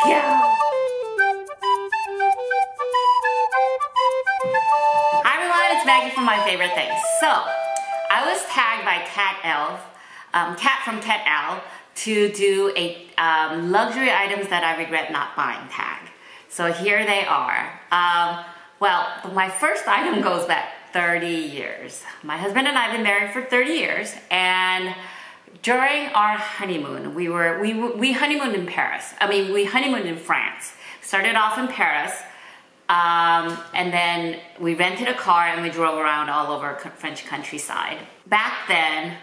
go. Hi everyone, it's Maggie from My Favorite Things. So, I was tagged by Kat from Cat L to do a luxury items that I regret not buying tag. So here they are. Well, my first item goes back 30 years. My husband and I have been married for 30 years, and during our honeymoon, we honeymooned in Paris. We honeymooned in France. Started off in Paris, and then we rented a car and we drove around all over French countryside. Back then,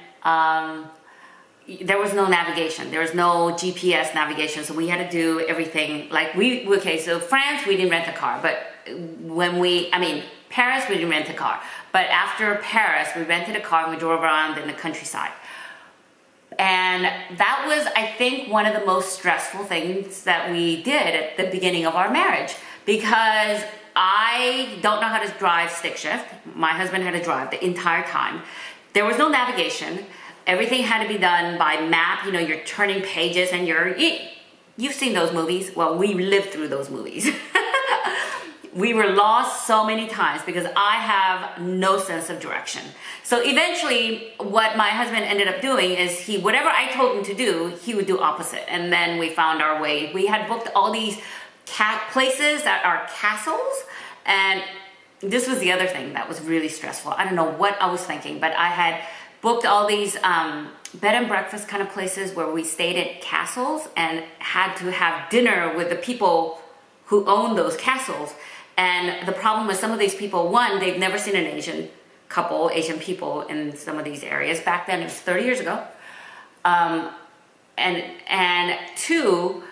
there was no navigation. There was no GPS navigation, so we had to do everything like so France, we didn't rent a car, but Paris, we didn't rent a car. But after Paris, we rented a car and we drove around in the countryside. And that was, I think, one of the most stressful things that we did at the beginning of our marriage, because I don't know how to drive stick shift. My husband had to drive the entire time. There was no navigation. Everything had to be done by map. You know, you're turning pages and you've seen those movies. Well, we lived through those movies. We were lost so many times because I have no sense of direction. So eventually, what my husband ended up doing is whatever I told him to do, he would do opposite. And then we found our way. We had booked all these places that are castles, and this was the other thing that was really stressful. I don't know what I was thinking, but I had booked all these bed and breakfast kind of places where we stayed at castles and had to have dinner with the people who owned those castles. And the problem with some of these people, one, they've never seen an Asian people in some of these areas. Back then, it was 30 years ago. And two,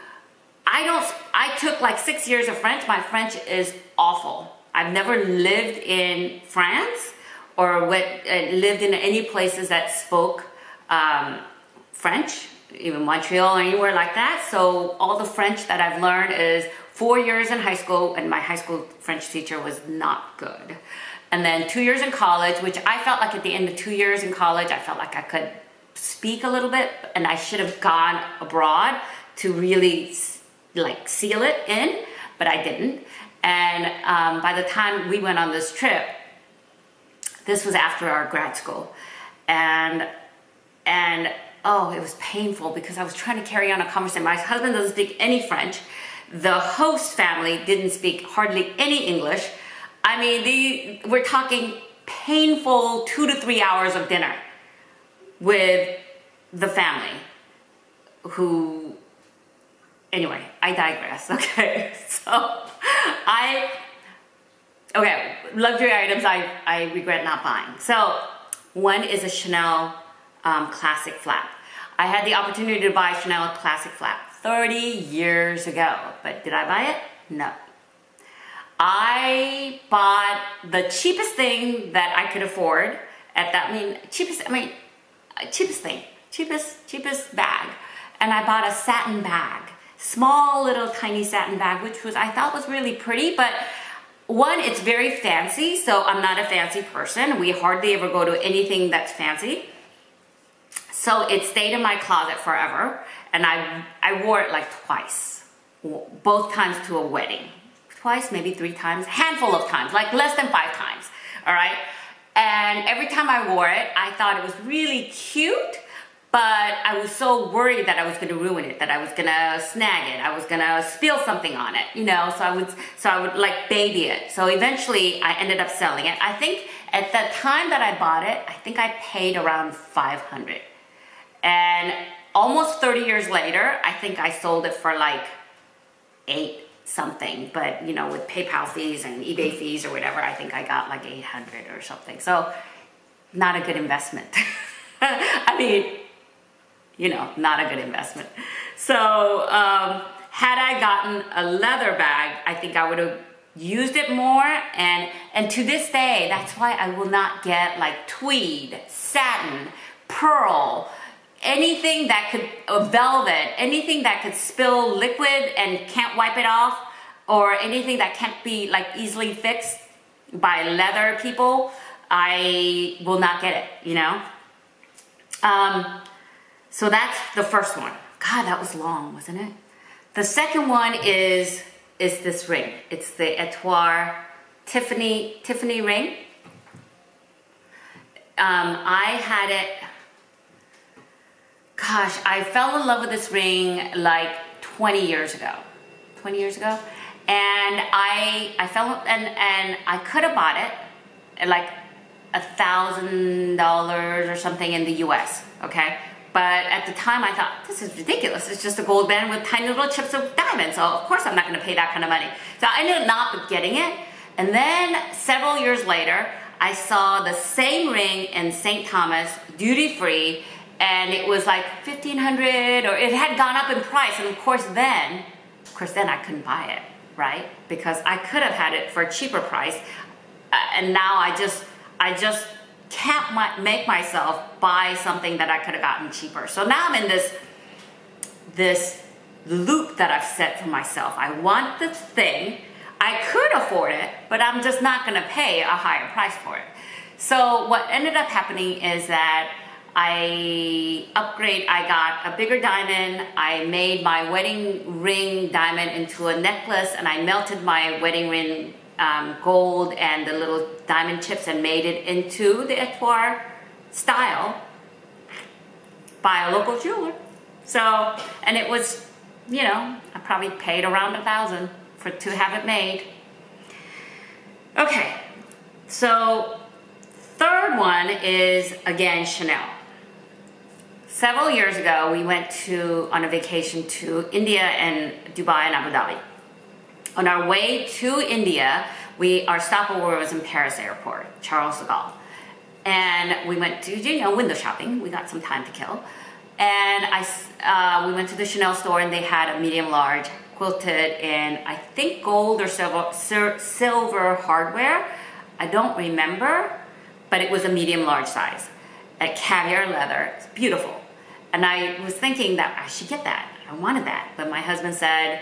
I took like 6 years of French. My French is awful. I've never lived in France or lived in any places that spoke French, even Montreal or anywhere like that. So all the French that I've learned is 4 years in high school, and my high school French teacher was not good. And then 2 years in college, which I felt like at the end of 2 years in college, I felt like I could speak a little bit, and I should have gone abroad to really like seal it in, but I didn't. And by the time we went on this trip, this was after our grad school, and oh, it was painful because I was trying to carry on a conversation. My husband doesn't speak any French. The host family didn't speak hardly any English. We're talking painful 2 to 3 hours of dinner with the family who, anyway, I digress, okay? Luxury items I regret not buying. So, one is a Chanel classic flap. I had the opportunity to buy a Chanel classic flap 30 years ago, but did I buy it? No. I bought the cheapest thing that I could afford at that, cheapest bag. And I bought a satin bag, small little tiny satin bag, which I thought was really pretty, but one, it's very fancy, so I'm not a fancy person. We hardly ever go to anything that's fancy. So it stayed in my closet forever, and I wore it like twice, both times to a wedding. Twice, maybe 3 times, handful of times, like less than 5 times, all right? And every time I wore it, I thought it was really cute, but I was so worried that I was gonna ruin it, that I was gonna snag it, I was gonna spill something on it, you know, so I would like baby it. So eventually I ended up selling it. I think at the time that I bought it, I think I paid around $500. And almost 30 years later, I think I sold it for like 8 something, but you know, with PayPal fees and eBay fees or whatever, I think I got like 800 or something. So not a good investment. Not a good investment. So had I gotten a leather bag, I think I would have used it more. And to this day, that's why I will not get like tweed, satin, pearl, anything that could, velvet, anything that could spill liquid and can't wipe it off, or anything that can't be like easily fixed by leather people, I will not get it, you know? So that's the first one. God, that was long, wasn't it? The second one is this ring. It's the Etwar Tiffany ring. I had it, gosh, I fell in love with this ring like 20 years ago. 20 years ago. And I fell, and I could have bought it at like $1,000 or something in the US, okay? But at the time I thought, this is ridiculous. It's just a gold band with tiny little chips of diamonds. So of course I'm not gonna pay that kind of money. So I ended up not getting it. And then several years later, I saw the same ring in St. Thomas, duty free, and it was like $1,500, or it had gone up in price. And of course then I couldn't buy it, right? Because I could have had it for a cheaper price. And now I just can't make myself buy something that I could have gotten cheaper. So now I'm in this loop that I've set for myself. I want this thing, I could afford it, but I'm just not gonna pay a higher price for it. So what ended up happening is that I got a bigger diamond, I made my wedding ring diamond into a necklace, and I melted my wedding ring gold and the little diamond chips and made it into the Etwar style by a local jeweler. So, and it was, you know, I probably paid around $1,000 to have it made. Okay, so third one is again Chanel. Several years ago, we went on a vacation to India and Dubai and Abu Dhabi. On our way to India, our stopover was in Paris airport, Charles de Gaulle. And we went to, you know, window shopping. We got some time to kill. And we went to the Chanel store, and they had a medium large quilted in, I think, gold or silver hardware. I don't remember, but it was a medium large size. At caviar leather, it's beautiful. And I was thinking that I should get that. I wanted that. But my husband said,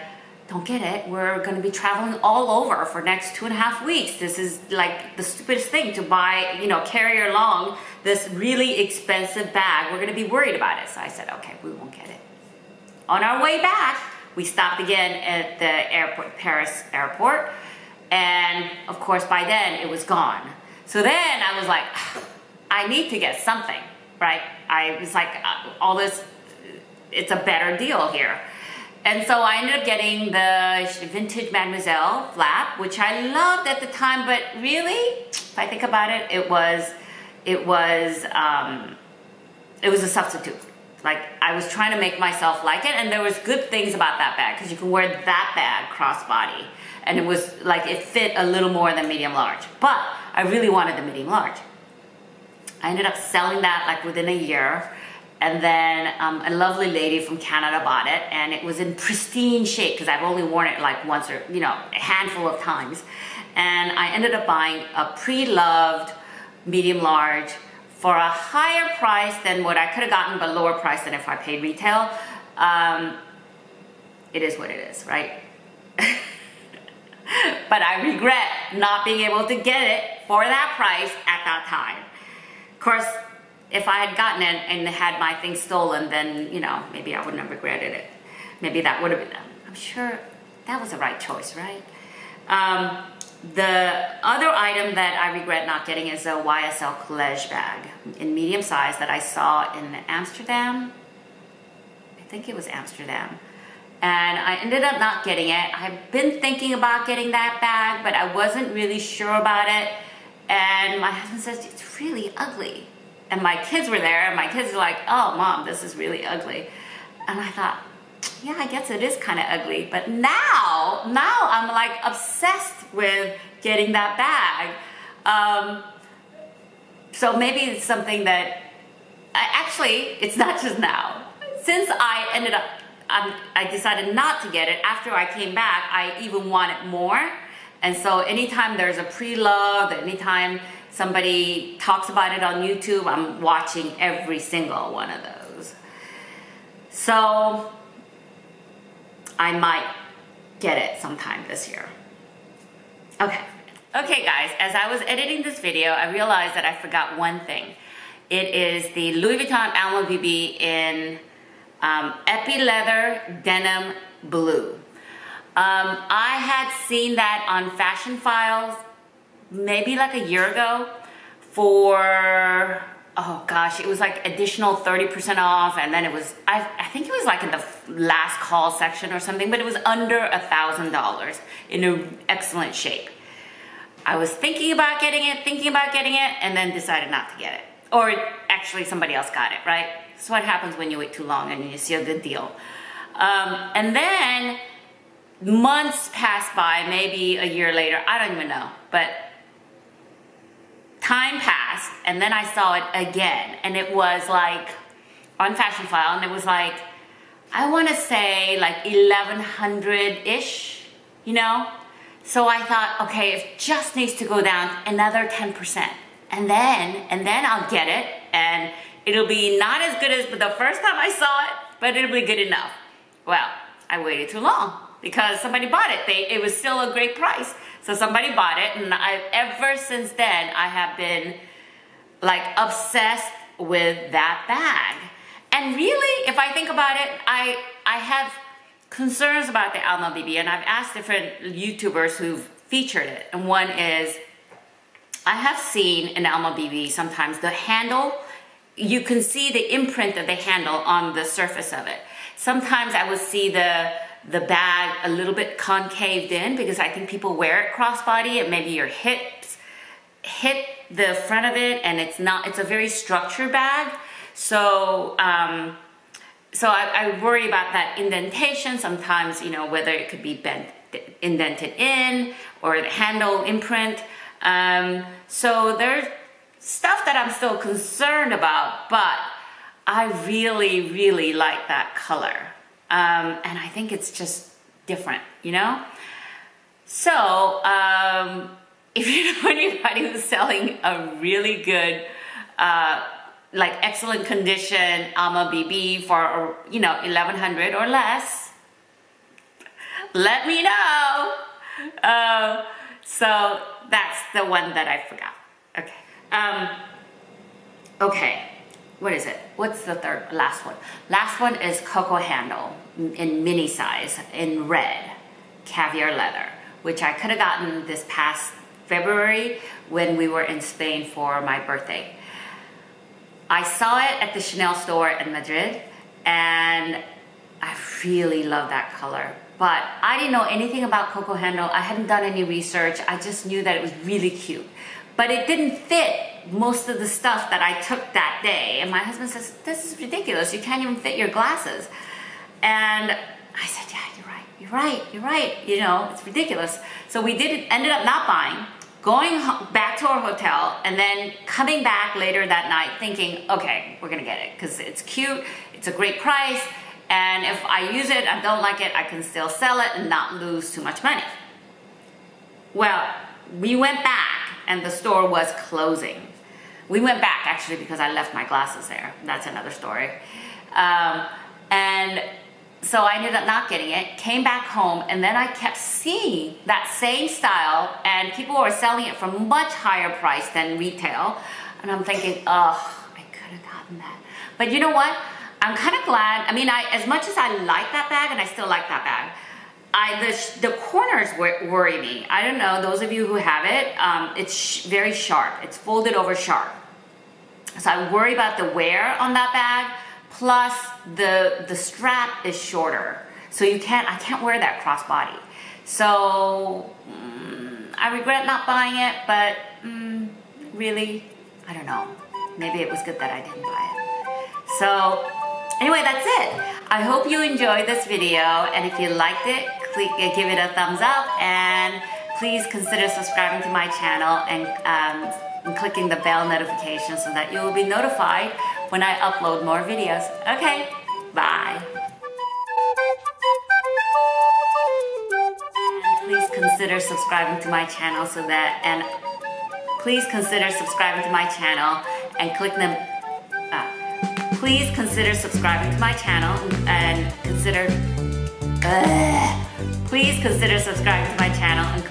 don't get it. We're going to be traveling all over for next 2.5 weeks. This is like the stupidest thing to buy, you know, carry along this really expensive bag. We're going to be worried about it. So I said, okay, we won't get it. On our way back, we stopped again at the airport, Paris airport. And of course, by then it was gone. So then I was like, I need to get something, right? I was like, all this, it's a better deal here. And so I ended up getting the vintage Mademoiselle flap, which I loved at the time, but really, if I think about it, it was a substitute. Like, I was trying to make myself like it, and there was good things about that bag, because you can wear that bag crossbody, and it was like, it fit a little more than medium large, but I really wanted the medium large. I ended up selling that like within a year. And then a lovely lady from Canada bought it, and it was in pristine shape because I've only worn it like once or, you know, a handful of times. And I ended up buying a pre-loved medium large for a higher price than what I could have gotten, but lower price than if I paid retail. It is what it is, right? But I regret not being able to get it for that price at that time. Of course, if I had gotten it and had my thing stolen, then, you know, maybe I wouldn't have regretted it. Maybe that would have been, I'm sure that was the right choice, right? The other item that I regret not getting is a YSL Collège bag in medium size that I saw in Amsterdam. I think it was Amsterdam. And I ended up not getting it. I've been thinking about getting that bag, but I wasn't really sure about it. And my husband says, it's really ugly. And my kids were there, and my kids were like, oh, Mom, this is really ugly. And I thought, yeah, I guess it is kind of ugly. But now I'm like obsessed with getting that bag. So maybe it's something that, actually, it's not just now. Since I decided not to get it, after I came back, I even want it more. And so anytime there's a pre-loved, anytime somebody talks about it on YouTube, I'm watching every single one of those. So I might get it sometime this year. Okay guys, as I was editing this video, I realized that I forgot one thing. It is the Louis Vuitton Alma BB in Epi Leather Denim Blue. I had seen that on Fashion Files maybe like a year ago for, oh gosh, it was like additional 30% off, and then it was, I think it was like in the last call section or something, but it was under $1,000 in an excellent shape. I was thinking about getting it, and then decided not to get it. Or actually somebody else got it, right? That's what happens when you wait too long and you see a good deal. And then months passed by, maybe a year later, I don't even know, but time passed, and then I saw it again, and it was like on Fashion File, and it was like, I want to say like 1,100-ish, you know? So I thought, okay, it just needs to go down another 10%, and then I'll get it, and it'll be not as good as the first time I saw it, but it'll be good enough. Well, I waited too long because somebody bought it. It was still a great price. So somebody bought it, and ever since then, I have been like obsessed with that bag. And really, if I think about it, I have concerns about the Alma BB, and I've asked different YouTubers who've featured it. And one is, I have seen in Alma BB sometimes the handle, you can see the imprint of the handle on the surface of it. Sometimes I will see the bag a little bit concaved in because I think people wear it crossbody, and maybe your hips hit the front of it, and it's a very structured bag. So I worry about that indentation sometimes, you know, whether it could be indented in or the handle imprint. So there's stuff that I'm still concerned about, but I really, really like that color. And I think it's just different, you know? So, if you know anybody who's selling a really good, like excellent condition Alma BB for, you know, 1,100 or less, let me know. So that's the one that I forgot. Okay. Okay. What is it? What's the last one? Last one is COCO handle in mini size in red, caviar leather, which I could have gotten this past February when we were in Spain for my birthday. I saw it at the Chanel store in Madrid, and I really love that color. But I didn't know anything about COCO handle. I hadn't done any research. I just knew that it was really cute. But it didn't fit most of the stuff that I took that day. And my husband says, this is ridiculous. You can't even fit your glasses. And I said, yeah, you're right. You know, it's ridiculous. So we ended up not buying, going back to our hotel, and then coming back later that night thinking, okay, we're gonna get it because it's cute, it's a great price, and if I use it, I don't like it, I can still sell it and not lose too much money. Well, we went back, and the store was closing. We went back actually because I left my glasses there. That's another story. And so I ended up not getting it, came back home, and then I kept seeing that same style, and people were selling it for much higher price than retail. And I'm thinking, oh, I could have gotten that. But you know what? I'm kind of glad. I mean, as much as I like that bag, and I still like that bag, the corners worry me. I don't know, those of you who have it, it's very sharp. It's folded over sharp. So I worry about the wear on that bag, plus the strap is shorter. So I can't wear that crossbody. So I regret not buying it, but really, I don't know. Maybe it was good that I didn't buy it. So anyway, that's it. I hope you enjoyed this video, and if you liked it, give it a thumbs up, and please consider subscribing to my channel and clicking the bell notification so that you will be notified when I upload more videos. Okay, bye. And please consider subscribing to my channel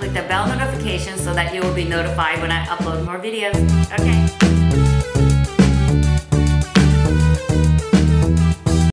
click the bell notification so that you will be notified when I upload more videos. Okay.